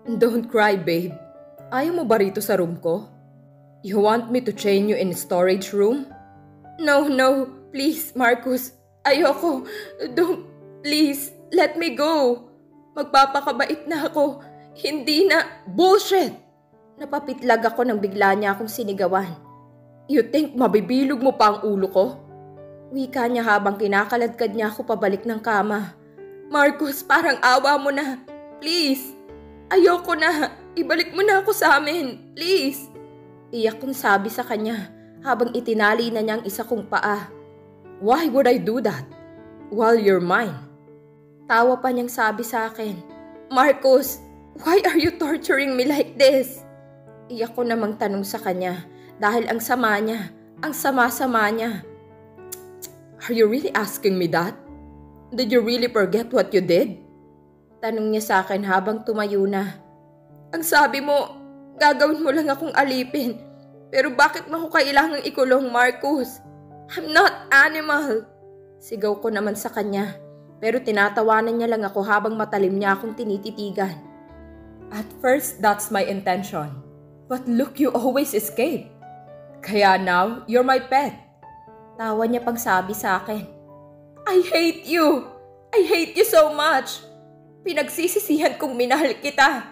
Don't cry, babe. Ayaw mo ba rito sa room ko? You want me to chain you in storage room? No, no. Please, Marcus. Ayoko. Don't. Please, let me go. Magpapakabait na ako. Hindi na. Bullshit! Napapitlag ako nang bigla niya akong sinigawan. You think mabibilog mo pa ang ulo ko? Wika niya habang kinakaladkad niya ako pabalik ng kama. Marcus, parang awa mo na. Please. Ayoko na. Ibalik mo na ako sa amin. Please. Iyak kong sabi sa kanya habang itinali na niya ang isa kong paa. Why would I do that? While you're mine. Tawa pa niyang sabi sa akin. Marcus, why are you torturing me like this? Iyak ko namang tanong sa kanya dahil ang sama niya, ang sama-sama niya. Are you really asking me that? Did you really forget what you did? Tanong niya sa akin habang tumayo na. Ang sabi mo, gagawin mo lang akong alipin. Pero bakit mo ako kailangang ikulong, Marcus? I'm not animal. Sigaw ko naman sa kanya. Pero tinatawanan niya lang ako habang matalim niya akong tinititigan. At first, that's my intention. But look, you always escape. Kaya now, you're my pet. Tawa niya pang sabi sa akin. I hate you! I hate you so much! Pinagsisisihan kong minahal kita.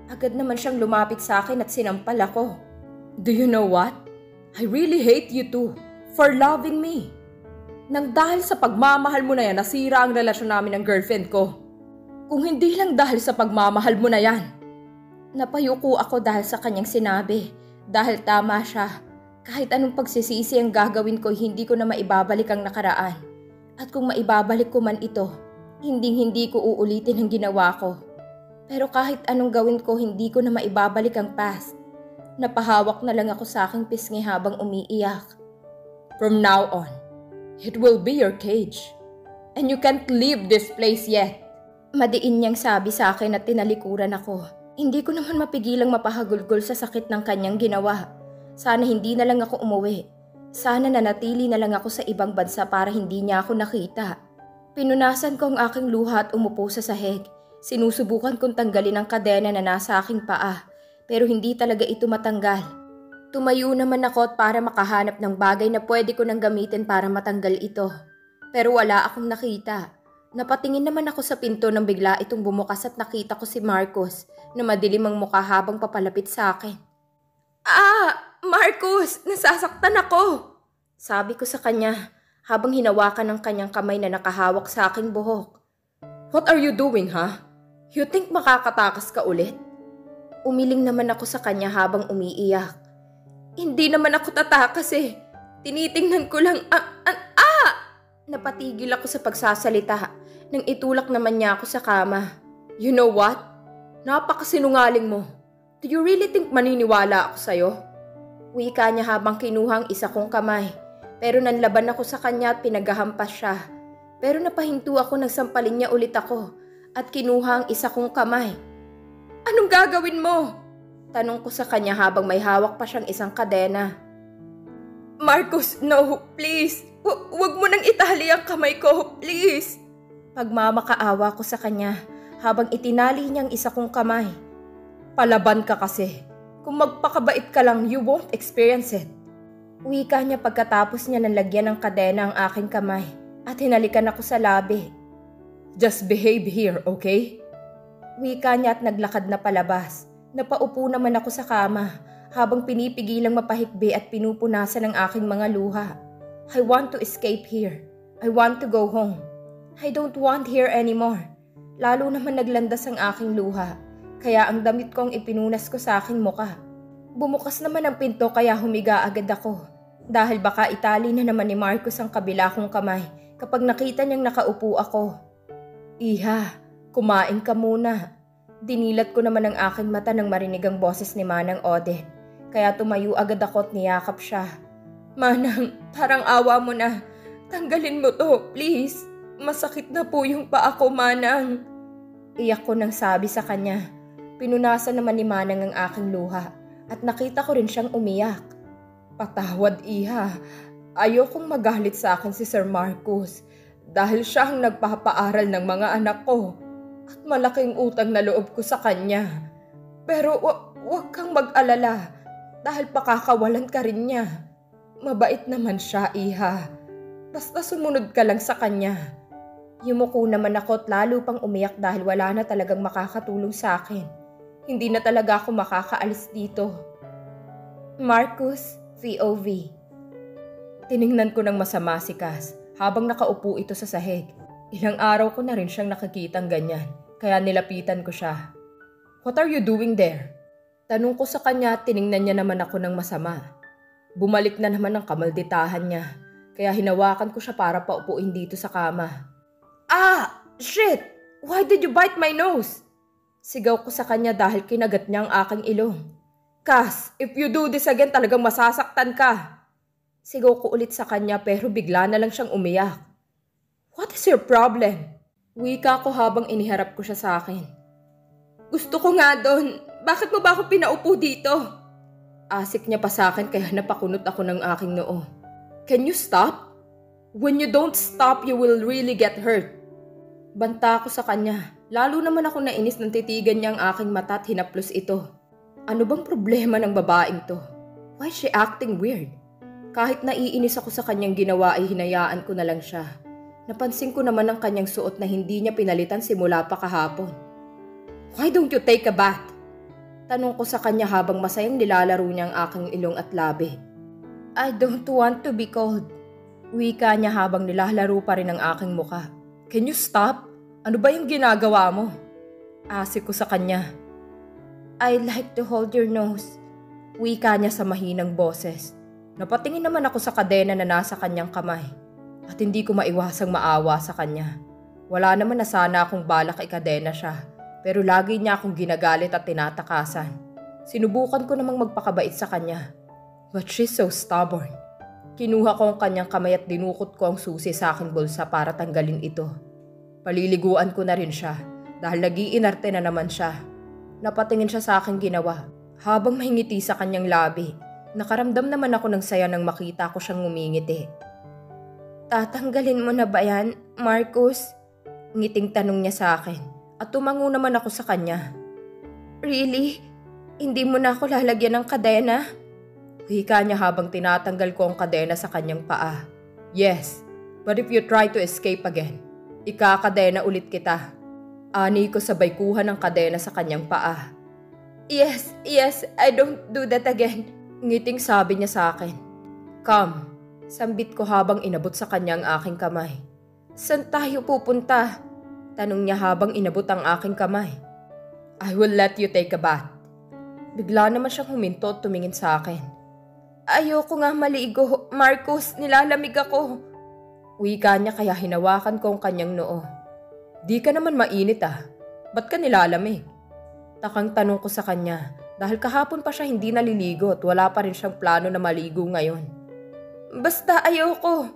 Agad naman siyang lumapit sa akin at sinampal ako. Do you know what? I really hate you too for loving me. Nang dahil sa pagmamahal mo na yan, nasira ang relasyon namin ng girlfriend ko. Kung hindi lang dahil sa pagmamahal mo na yan. Napayuko ako dahil sa kanyang sinabi. Dahil tama siya. Kahit anong pagsisisi ang gagawin ko, hindi ko na maibabalik ang nakaraan. At kung maibabalik ko man ito, hindi ko uulitin ang ginawa ko. Pero kahit anong gawin ko, hindi ko na maibabalik ang past. Napahawak na lang ako sa aking pisngi habang umiiyak. From now on, it will be your cage. And you can't leave this place yet. Madiin niyang sabi sa akin at tinalikuran ako. Hindi ko naman mapigilang mapahagulgol sa sakit ng kanyang ginawa. Sana hindi na lang ako umuwi. Sana nanatili na lang ako sa ibang bansa para hindi niya ako nakita. Pinunasan ko ang aking luha at umupo sa sahig. Sinusubukan kong tanggalin ang kadena na nasa aking paa. Pero hindi talaga ito matanggal. Tumayo naman ako at para makahanap ng bagay na pwede ko nang gamitin para matanggal ito. Pero wala akong nakita. Napatingin naman ako sa pinto nang bigla itong bumukas at nakita ko si Marcus na madilim ang mukha habang papalapit sa akin. Marcus! Nasasaktan ako! Sabi ko sa kanya habang hinawakan ng kanyang kamay na nakahawak sa aking buhok. What are you doing, ha? You think makakatakas ka ulit? Umiling naman ako sa kanya habang umiiyak. Hindi naman ako tatakas eh. Tinitingnan ko lang Napatigil ako sa pagsasalita nang itulak naman niya ako sa kama. You know what? Napakasinungaling mo. Do you really think maniniwala ako sa'yo? Wika niya habang kinuha ang isa kong kamay. Pero nanlaban ako sa kanya at pinaghahampas siya. Pero napahinto ako nang sampalin niya ulit ako at kinuha ang isa kong kamay. Anong gagawin mo? Tanong ko sa kanya habang may hawak pa siyang isang kadena. Marcus, no, please. Huwag mo nang itali ang kamay ko, please. Pagmamakaawa ko sa kanya habang itinali niyang isa kong kamay. Palaban ka kasi. Kung magpakabait ka lang, you won't experience it. Wika niya pagkatapos niya nalagyan ng kadena ang aking kamay at hinalikan ako sa labi. Just behave here, okay? Wika niya at naglakad na palabas. Napaupo naman ako sa kama habang pinipigilang mapahikbi at pinupunasan ang aking mga luha. I want to escape here. I want to go home. I don't want here anymore. Lalo naman naglandas ang aking luha. Kaya ang damit kong ipinunas ko sa aking muka. Bumukas naman ang pinto kaya humiga agad ako. Dahil baka itali na naman ni Marcus ang kabila kong kamay kapag nakita niyang nakaupo ako. Iha, kumain ka muna. Dinilat ko naman ang aking mata nang marinig ang boses ni Manang Oded. Kaya tumayo agad ako at niyakap siya. Manang, parang awa mo na. Tanggalin mo to, please. Masakit na po yung paa ko, Manang. Iyak ko nang sabi sa kanya. Pinunasan naman ni Manang ang aking luha at nakita ko rin siyang umiyak. Patawad, Iha. Ayokong magalit sa akin si Sir Marcus dahil siya ang nagpapaaral ng mga anak ko at malaking utang na loob ko sa kanya. Pero wag kang mag-alala dahil pakakawalan ka rin niya. Mabait naman siya, Iha. Basta sumunod ka lang sa kanya. Yumuko naman ako at lalo pang umiyak dahil wala na talagang makakatulong sa akin. Hindi na talaga ako makakaalis dito. Marcus, POV. Tiningnan ko ng masama si Cass habang nakaupo ito sa sahig. Ilang araw ko na rin siyang nakikitang ganyan, kaya nilapitan ko siya. What are you doing there? Tanong ko sa kanya at tiningnan niya naman ako ng masama. Bumalik na naman ang kamalditahan niya, kaya hinawakan ko siya para paupuin dito sa kama. Ah! Shit! Why did you bite my nose? Sigaw ko sa kanya dahil kinagat niya ang aking ilong. Cass, if you do this again talagang masasaktan ka. Sigaw ko ulit sa kanya pero bigla na lang siyang umiyak. What is your problem? Wika ko habang iniharap ko siya sa akin. Gusto ko nga doon. Bakit mo ba ako pinaupo dito? Asik niya pa sa akin kaya napakunot ako ng aking noo. Can you stop? When you don't stop, you will really get hurt. Banta ko sa kanya. Lalo naman ako nainis nang titigan niya ang aking mata at hinaplos ito. Ano bang problema ng babaeng to? Why is she acting weird? Kahit naiinis ako sa kanyang ginawa ay hinayaan ko na lang siya. Napansin ko naman ang kanyang suot na hindi niya pinalitan simula pa kahapon. Why don't you take a bath? Tanong ko sa kanya habang masayang nilalaro niya ang aking ilong at labi. I don't want to be cold. Wika niya habang nilalaro pa rin ang aking muka. Can you stop? Ano ba yung ginagawa mo? Asik ko sa kanya. I like to hold your nose. Wika niya sa mahinang boses. Napatingin naman ako sa kadena na nasa kanyang kamay. At hindi ko maiwasang maawa sa kanya. Wala naman na sana akong balak ikadena siya. Pero lagi niya akong ginagalit at tinatakasan. Sinubukan ko namang magpakabait sa kanya. But she's so stubborn. Kinuha ko ang kanyang kamay at dinukot ko ang susi sa aking bulsa para tanggalin ito. Paliliguan ko na rin siya dahil nag-iinarte na naman siya. Napatingin siya sa aking ginawa habang mahingiti sa kanyang labi. Nakaramdam naman ako ng saya nang makita ko siyang ngumingiti. Tatanggalin mo na ba yan, Marcus? Ngiting tanong niya sa akin at tumango naman ako sa kanya. Really? Hindi mo na ako lalagyan ng kadena? Hika niya habang tinatanggal ko ang kadena sa kanyang paa. Yes, but if you try to escape again, ikakadena ulit kita. Ani ko sabay kuha ng kadena sa kanyang paa. Yes, I don't do that again. Ngiting sabi niya sa akin. Come, sambit ko habang inabot sa kanya ang aking kamay. Saan tayo pupunta? Tanong niya habang inabot ang aking kamay. I will let you take a bath. Bigla naman siyang huminto at tumingin sa akin. Ayoko nga maligo, Marcus, nilalamig ako. Wika niya kaya hinawakan ko ang kanyang noo. Di ka naman mainit ah. Ba't ka nilalamig? Takang tanong ko sa kanya dahil kahapon pa siya hindi naliligo at wala pa rin siyang plano na maligo ngayon. Basta ayoko.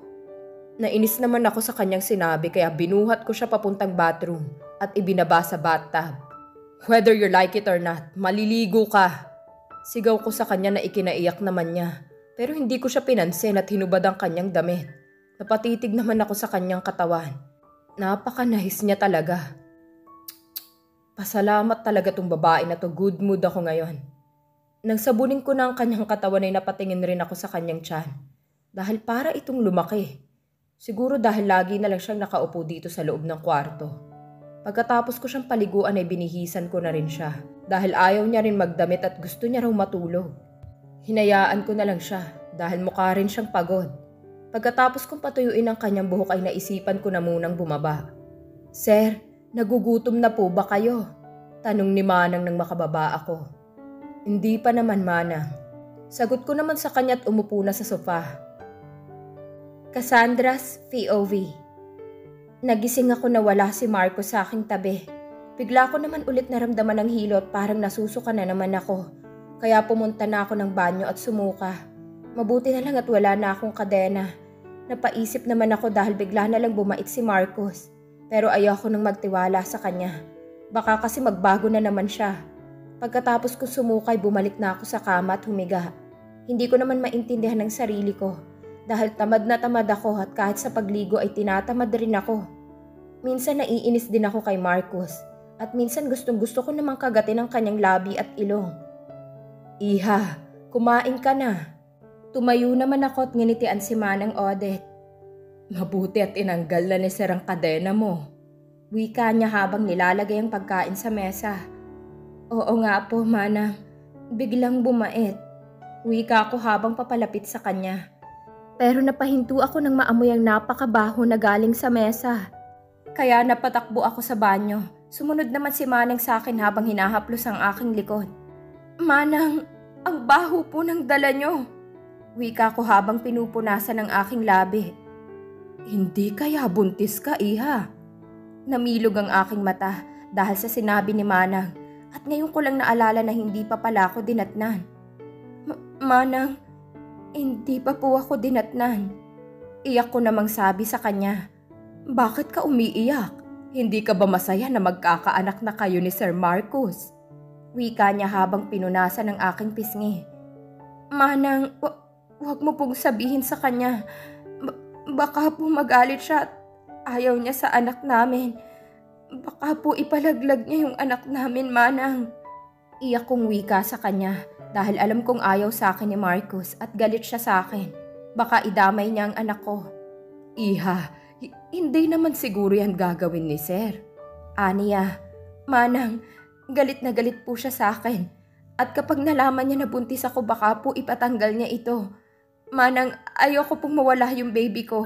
Nainis naman ako sa kanyang sinabi kaya binuhat ko siya papuntang bathroom at ibinaba sa bathtub. Whether you like it or not, maliligo ka. Sigaw ko sa kanya na ikinaiyak naman niya pero hindi ko siya pinansin at hinubad ang kanyang damit. Napatitig naman ako sa kanyang katawan. Napaka-nice niya talaga. Pasalamat talaga tong babae na to, good mood ako ngayon. Nang sabunin ko na ang kanyang katawan ay napatingin rin ako sa kanyang tiyan dahil para itong lumaki. Siguro dahil lagi na lang siyang nakaupo dito sa loob ng kwarto. Pagkatapos ko siyang paliguan ay binihisan ko na rin siya dahil ayaw niya rin magdamit at gusto niya raw matulog. Hinayaan ko na lang siya dahil mukha rin siyang pagod. Pagkatapos kong patuyuin ang kanyang buhok ay naisipan ko na munang bumaba. Sir, nagugutom na po ba kayo? Tanong ni Manang nang makababa ako. Hindi pa naman, Manang. Sagot ko naman sa kanya at umupo na sa sofa. Cassandra's POV. Nagising ako na wala si Marco sa aking tabi. Bigla ko naman ulit naramdaman ng hilot, parang nasusuka na naman ako. Kaya pumunta na ako ng banyo at sumuka. Mabuti na lang at wala na akong kadena. Napaisip naman ako dahil bigla na lang bumait si Marcos. Pero ayoko nang magtiwala sa kanya. Baka kasi magbago na naman siya. Pagkatapos ko sumukay, bumalik na ako sa kama at humiga. Hindi ko naman maintindihan ng sarili ko. Dahil tamad na tamad ako at kahit sa pagligo ay tinatamad rin ako. Minsan naiinis din ako kay Marcos at minsan gustong-gusto ko namang kagatin ang kanyang labi at ilong. Iha, kumain ka na. Tumayo naman ako at nginitian si Manang Odette. Mabuti at inanggal na ni Sir ang kadena mo. Wika niya habang nilalagay ang pagkain sa mesa. Oo nga po, Manang. Biglang bumait. Wika ko habang papalapit sa kanya. Pero napahinto ako nang maamoy ang napakabaho na galing sa mesa. Kaya napatakbo ako sa banyo. Sumunod naman si Manang sa akin habang hinahaplos ang aking likod. Manang, ang baho po ng dala nyo. Wika ko habang pinupunasan ang aking labi. Hindi kaya buntis ka, Iha? Namilog ang aking mata dahil sa sinabi ni Manang at ngayon ko lang naalala na hindi pa pala ako dinatnan. Manang, hindi pa po ako dinatnan. Iyak ko namang sabi sa kanya. Bakit ka umiiyak? Hindi ka ba masaya na magkakaanak na kayo ni Sir Marcus? Wika niya habang pinunasan ang aking pisngi. Manang, huwag mo pong sabihin sa kanya. Baka po magalit siya at ayaw niya sa anak namin. Baka po ipalaglag niya yung anak namin, Manang. Iyak kong wika sa kanya dahil alam kong ayaw sa akin ni Marcus at galit siya sa akin. Baka idamay niya ang anak ko. Iha, hindi naman siguro yan gagawin ni Sir. Aniya, Manang, galit na galit po siya sa akin. At kapag nalaman niya na buntis ako, baka po ipatanggal niya ito. Manang, ayoko pong mawala yung baby ko.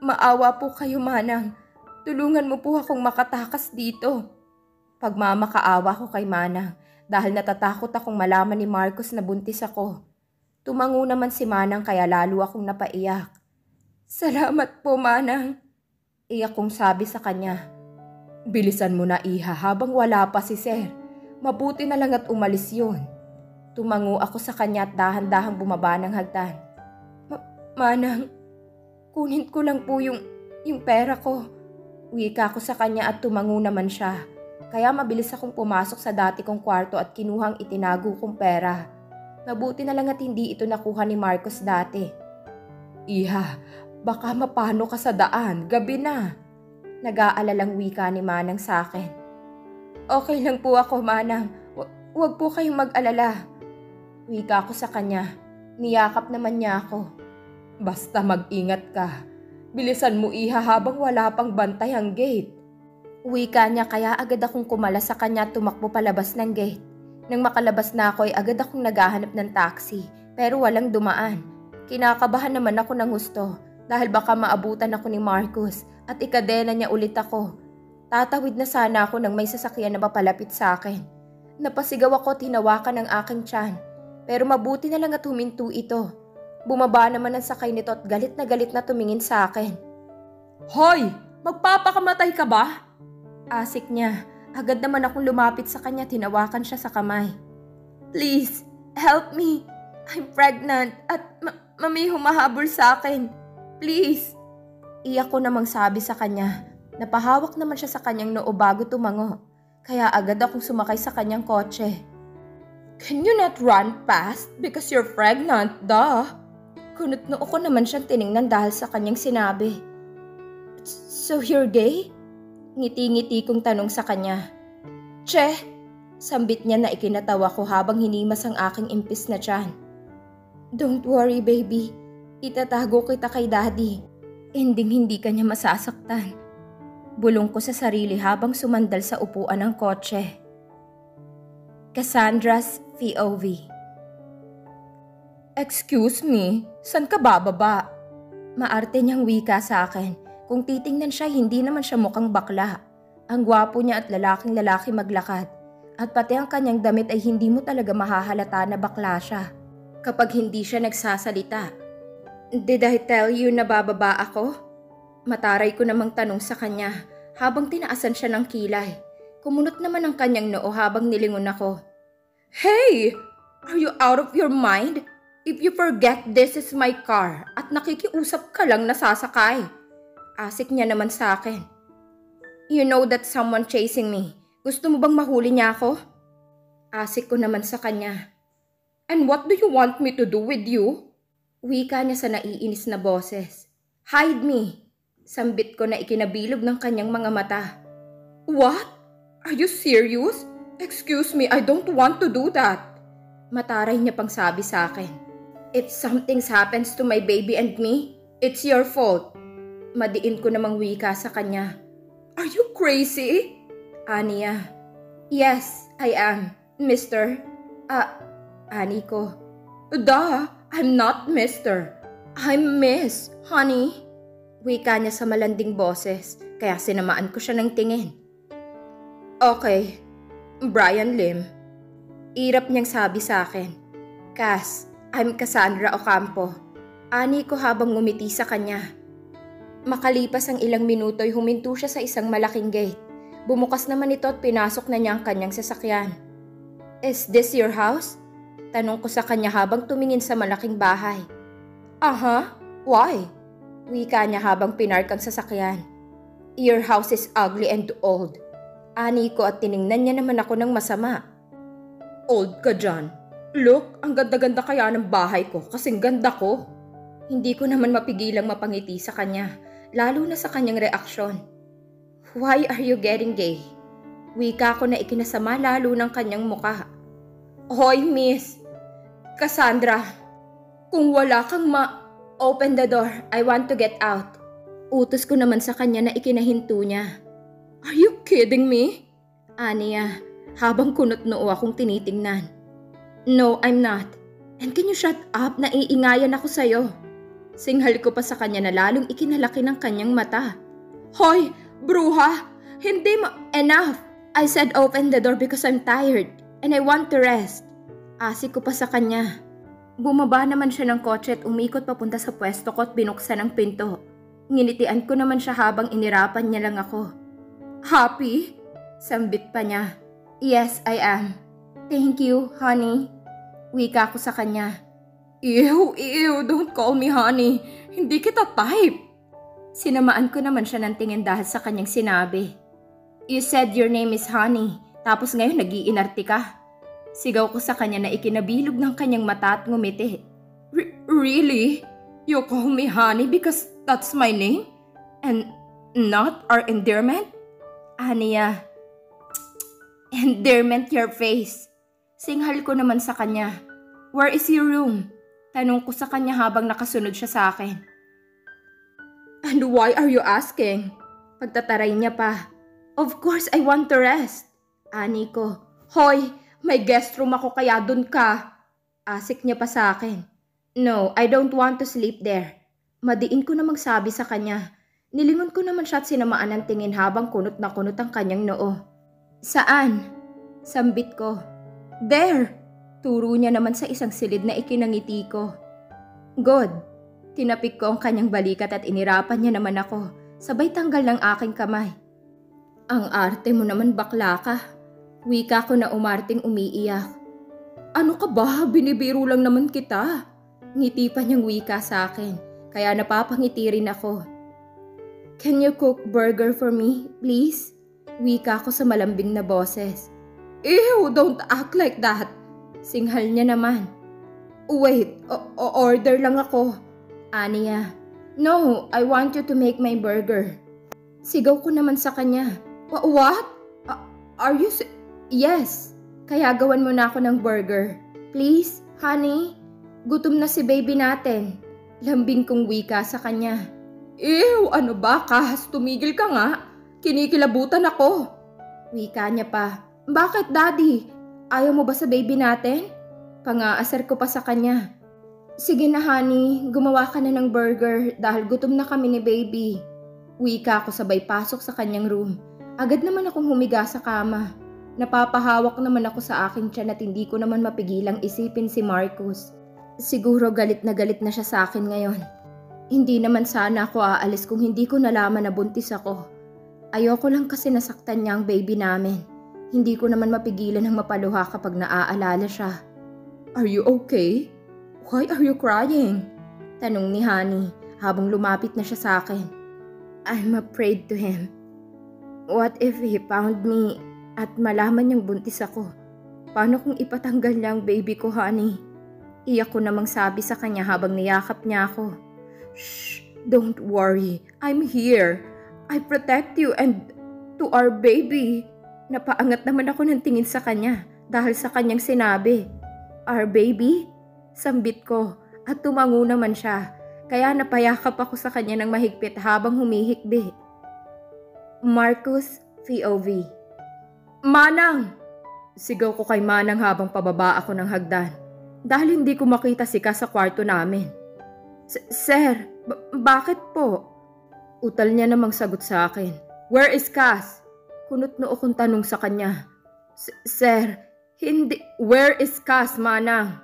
Maawa po kayo, Manang. Tulungan mo po akong makatakas dito. Pagmamakaawa ko kay Manang dahil natatakot akong malaman ni Marcus na buntis ako. Tumango naman si Manang kaya lalo akong napaiyak. Salamat po, Manang. Iyak kong sabi sa kanya. Bilisan mo na, Iha, habang wala pa si Sir. Mabuti na lang at umalis yun. Tumango ako sa kanya at dahan-dahang bumaba ng hagdan. Manang, kunin ko lang po yung pera ko. Wika ko sa kanya at tumango naman siya. Kaya mabilis akong pumasok sa dati kong kwarto at kinuhang itinago kong pera. Mabuti na lang at hindi ito nakuha ni Marcus dati. Iha, baka mapano ka sa daan, gabi na. Nag-aalalang wika ni Manang sa akin. Okay lang po ako, Manang. Huwag po kayong mag-alala. Wika ko sa kanya. Niyakap naman niya ako. Basta mag-ingat ka. Bilisan mo, Iha, habang wala pang bantay ang gate. Wika niya kaya agad akong kumalas sa kanya at tumakbo palabas ng gate. Nang makalabas na ako ay agad akong naghahanap ng taxi pero walang dumaan. Kinakabahan naman ako ng gusto dahil baka maabutan ako ni Marcus at ikadena niya ulit ako. Tatawid na sana ako nang may sasakyan na papalapit sa akin. Napasigaw ako at hinawakan ng aking tiyan pero mabuti na lang at huminto ito. Bumaba naman ang sakay nito at galit na tumingin sa akin. Hoy! Magpapakamatay ka ba? Asik niya. Agad naman akong lumapit sa kanya at hinawakan siya sa kamay. Please, help me. I'm pregnant at may humahabol sa akin. Please. Iyak ko namang sabi sa kanya. Napahawak naman siya sa kanyang noo bago tumango. Kaya agad akong sumakay sa kanyang kotse. Can you not run fast because you're pregnant, duh? Kunot noo ko naman siyang tiningnan dahil sa kanyang sinabi. So you're gay? Ngiti-ngiti kong tanong sa kanya. Che! Sambit niya na ikinatawa ko habang hinimas ang aking impis na tiyan. Don't worry, baby. Itatago kita kay Daddy. Hindi ka niya masasaktan. Bulong ko sa sarili habang sumandal sa upuan ng kotse. Cassandra's POV. Excuse me, saan ka bababa? Maarte niyang wika sa akin. Kung titingnan siya, hindi naman siya mukhang bakla. Ang gwapo niya at lalaking-lalaki maglakad. At pati ang kanyang damit ay hindi mo talaga mahahalata na bakla siya kapag hindi siya nagsasalita. Did I tell you na bababa ako? Mataray ko namang tanong sa kanya habang tinaasan siya ng kilay. Kumunot naman ang kanyang noo habang nilingon ako. Hey! Are you out of your mind? If you forget this is my car at nakikiusap ka lang nasasakay. Asik niya naman sa akin. You know that someone chasing me. Gusto mo bang mahuli niya ako? Asik ko naman sa kanya. And what do you want me to do with you? Wika niya sa naiinis na boses. Hide me. Sambit ko na ikinabilog ng kanyang mga mata. What? Are you serious? Excuse me, I don't want to do that. Mataray niya pang sabi sa akin. If something happens to my baby and me, it's your fault. Madiin ko namang wika sa kanya. Are you crazy? Aniya. Yes, I am, Mr. Ani ko. Duh, I'm not Mr. I'm Miss, honey. Wika niya sa malanding boses, kaya sinamaan ko siya ng tingin. Okay, Brian Lim. Irap niyang sabi sa akin. Cass, I'm Cassandra Ocampo. Ani ko habang ngumiti sa kanya. Makalipas ang ilang minuto'y huminto siya sa isang malaking gate. Bumukas naman ito at pinasok na niya ang kanyang sasakyan. Is this your house? Tanong ko sa kanya habang tumingin sa malaking bahay. Aha, why? Wika niya habang pinark ang sasakyan. Your house is ugly and old. Ani ko at tiningnan niya naman ako ng masama. Old ka dyan. Look, ang ganda-ganda kaya ng bahay ko kasing ganda ko. Hindi ko naman mapigilang mapangiti sa kanya, lalo na sa kanyang reaksyon. Why are you getting gay? Wika ko na ikinasama lalo ng kanyang muka. Hoy, miss. Cassandra, kung wala kang open the door, I want to get out. Utos ko naman sa kanya na ikinahinto niya. Are you kidding me? Aniya, habang kunot-noo akong tinitingnan. No, I'm not. And can you shut up? Naiingayan ako sa'yo. Singhal ko pa sa kanya na lalong ikinalaki ng kanyang mata. Hoy, bruha! Hindi mo... Enough! I said open the door because I'm tired and I want to rest. Asik ko pa sa kanya. Bumaba naman siya ng kotse at umikot papunta sa pwesto ko at binuksan ang pinto. Nginitian ko naman siya habang inirapan niya lang ako. Happy? Sambit pa niya. Yes, I am. Thank you, honey. Wika ko sa kanya. Ew, don't call me honey. Hindi kita type. Sinamaan ko naman siya ng tingin dahil sa kanyang sinabi. You said your name is Honey, tapos ngayon nag-iinarte ka. Sigaw ko sa kanya na ikinabilog ng kanyang mata at ngumiti. Really? You call me Honey because that's my name? And not our endearment? Aniya. Endearment your face. Singhal ko naman sa kanya. Where is your room? Tanong ko sa kanya habang nakasunod siya sa akin. And why are you asking? Pagtataray niya pa. Of course, I want to rest. Ani ko. Hoy, may guest room ako kaya dun ka. Asik niya pa sa akin. No, I don't want to sleep there. Madiin ko namang sabi sa kanya. Nilingon ko naman siya at sinamaan ng tingin habang kunot na kunot ang kanyang noo. Saan? Sambit ko. There! Turo niya naman sa isang silid na ikinangiti ko. Good. Tinapik ko ang kanyang balikat at inirapan niya naman ako. Sabay tanggal ng aking kamay. Ang arte mo naman bakla ka. Wika ko na umarting umiiyak. Ano ka ba? Binibiro lang naman kita. Ngiti pa niyang wika sa akin. Kaya napapangiti rin ako. Can you cook burger for me, please? Wika ko sa malambing na boses. Ew, don't act like that. Singhal niya naman. Wait, order lang ako. Aniya. No, I want you to make my burger. Sigaw ko naman sa kanya. What? Are you... Yes. Kaya gawan mo na ako ng burger. Please, honey. Gutom na si baby natin. Lambing kong wika sa kanya. Ew, ano ba, Kas? Tumigil ka nga. Kinikilabutan ako. Wika niya pa. Bakit, daddy? Ayaw mo ba sa baby natin? Pangaasar ko pa sa kanya. Sige na, honey. Gumawa ka na ng burger dahil gutom na kami ni baby. Wika ko sabay pasok sa kanyang room. Agad naman akong humiga sa kama. Napapahawak naman ako sa aking tiyan at hindi ko naman mapigilang isipin si Marcus. Siguro galit na siya sa akin ngayon. Hindi naman sana ako aalis kung hindi ko nalaman na buntis ako. Ayoko lang kasi nasaktan niya ang baby namin. Hindi ko naman mapigilan ang mapaluha kapag naaalala siya. Are you okay? Why are you crying? Tanong ni Honey habang lumapit na siya sa akin. I'm afraid to him. What if he found me at malaman niyang buntis ako? Paano kung ipatanggal niya ang baby ko, Honey? Iyak ko namang sabi sa kanya habang niyakap niya ako. Shh! Don't worry. I'm here. I protect you and to our baby. Napaangat naman ako ng tingin sa kanya dahil sa kanyang sinabi, "Our baby?" Sambit ko at tumango naman siya. Kaya napayakap ako sa kanya ng mahigpit habang humihikbi. Marcus, POV. "Manang!" Sigaw ko kay Manang habang pababa ako ng hagdan dahil hindi ko makita si Cass sa kwarto namin. Sir, bakit po?" Utal niya namang sagot sa akin. "Where is Cass?" Kunot noo kong tanong sa kanya. Sir, hindi. Where is Cass, Manang?"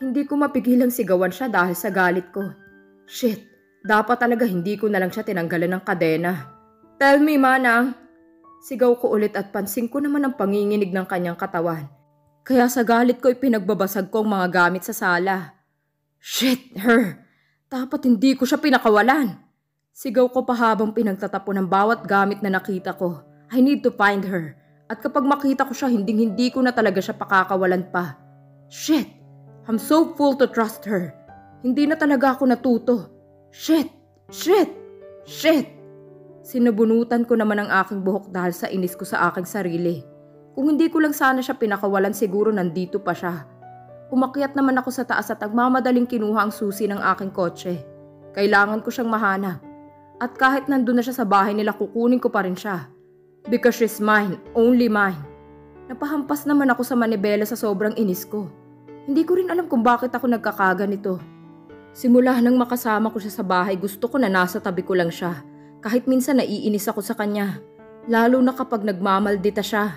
Hindi ko mapigilang sigawan siya dahil sa galit ko. Shit, dapat talaga hindi ko na lang siya tinanggalan ng kadena. "Tell me, Manang." Sigaw ko ulit at pansin ko naman ang panginginig ng kanyang katawan. Kaya sa galit ko ipinagbabasag ko ang mga gamit sa sala. Shit, her. Dapat hindi ko siya pinakawalan. Sigaw ko pa habang pinagtatapon ng bawat gamit na nakita ko. I need to find her. At kapag makita ko siya, hindi ko na talaga siya pakakawalan pa. Shit, I'm so full to trust her. Hindi na talaga ako natuto. Shit. Sinabunutan ko naman ang aking buhok dahil sa inis ko sa aking sarili. Kung hindi ko lang sana siya pinakawalan, siguro nandito pa siya. Umakyat naman ako sa taas at nagmamadaling kinuha ang susi ng aking kotse. Kailangan ko siyang mahanap. At kahit nandun na siya sa bahay nila, kukunin ko pa rin siya. Because she's mine, only mine. Napahampas naman ako sa manibela sa sobrang inis ko. Hindi ko rin alam kung bakit ako nagkakaganito. Simula nang makasama ko siya sa bahay, gusto ko na nasa tabi ko lang siya. Kahit minsan naiinis ako sa kanya. Lalo na kapag nagmamaldita siya.